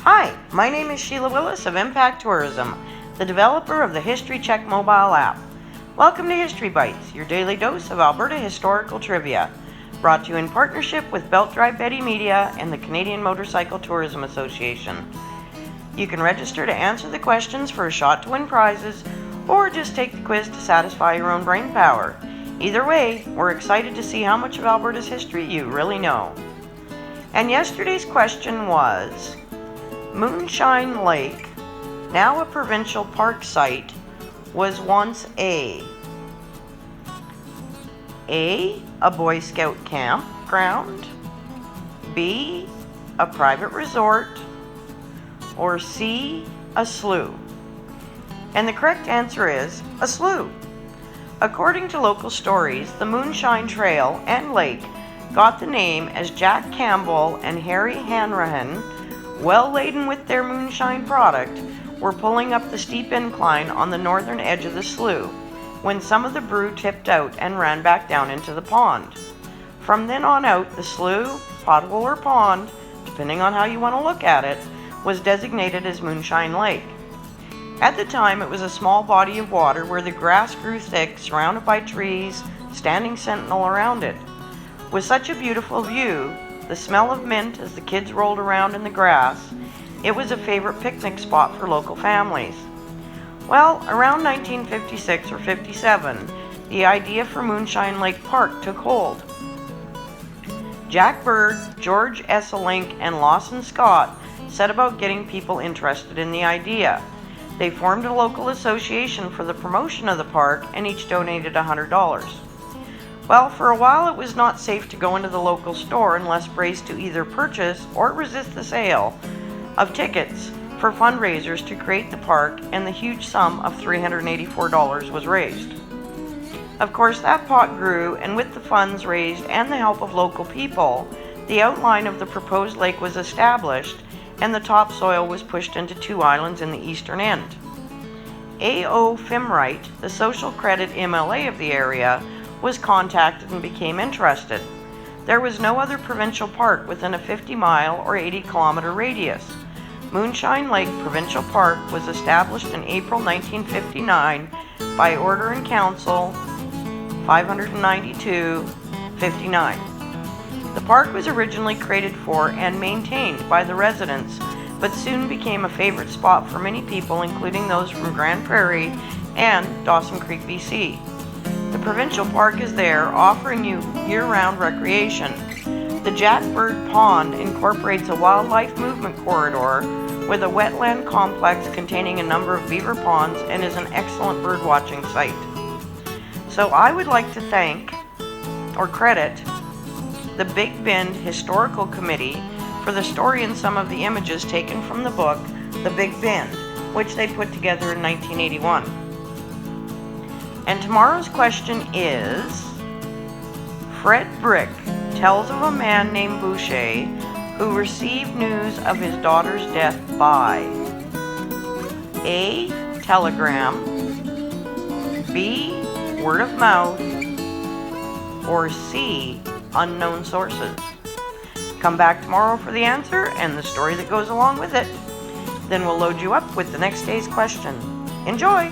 Hi, my name is Sheila Willis of Impact Tourism, the developer of the History Check mobile app. Welcome to History Bytes, your daily dose of Alberta Historical Trivia, brought to you in partnership with Belt Drive Betty Media and the Canadian Motorcycle Tourism Association. You can register to answer the questions for a shot to win prizes, or just take the quiz to satisfy your own brain power. Either way, we're excited to see how much of Alberta's history you really know. And yesterday's question was, Moonshine Lake, now a provincial park site, was once a Boy Scout Campground, B, a private resort, or C, a slough? And the correct answer is a slough. According to local stories, the Moonshine Trail and Lake got the name as Jack Campbell and Harry Hanrahan, well laden with their moonshine product, were pulling up the steep incline on the northern edge of the slough when some of the brew tipped out and ran back down into the pond. From then on out, the slough, pothole, or pond, depending on how you want to look at it, was designated as Moonshine Lake. At the time, it was a small body of water where the grass grew thick, surrounded by trees, standing sentinel around it. With such a beautiful view, the smell of mint as the kids rolled around in the grass, it was a favorite picnic spot for local families. Well, around 1956 or 57, the idea for Moonshine Lake Park took hold. Jack Bird, George Esselink, and Lawson Scott set about getting people interested in the idea. They formed a local association for the promotion of the park and each donated $100. Well, for a while it was not safe to go into the local store unless braced to either purchase or resist the sale of tickets for fundraisers to create the park, and the huge sum of $384 was raised. Of course, that pot grew, and with the funds raised and the help of local people, the outline of the proposed lake was established and the topsoil was pushed into 2 islands in the eastern end. A.O. Fimwright, the social credit MLA of the area, was contacted and became interested. There was no other provincial park within a 50-mile or 80-kilometer radius. Moonshine Lake Provincial Park was established in April 1959 by Order in Council 592-59. The park was originally created for and maintained by the residents, but soon became a favorite spot for many people, including those from Grand Prairie and Dawson Creek, BC. The provincial park is there, offering you year-round recreation. The Jack Bird Pond incorporates a wildlife movement corridor with a wetland complex containing a number of beaver ponds and is an excellent bird-watching site. So I would like to thank or credit the Big Bend Historical Committee for the story and some of the images taken from the book The Big Bend, which they put together in 1981. And tomorrow's question is, Fred Brick tells of a man named Boucher who received news of his daughter's death by A, telegram, B, word of mouth, or C, unknown sources. Come back tomorrow for the answer and the story that goes along with it. Then we'll load you up with the next day's question. Enjoy!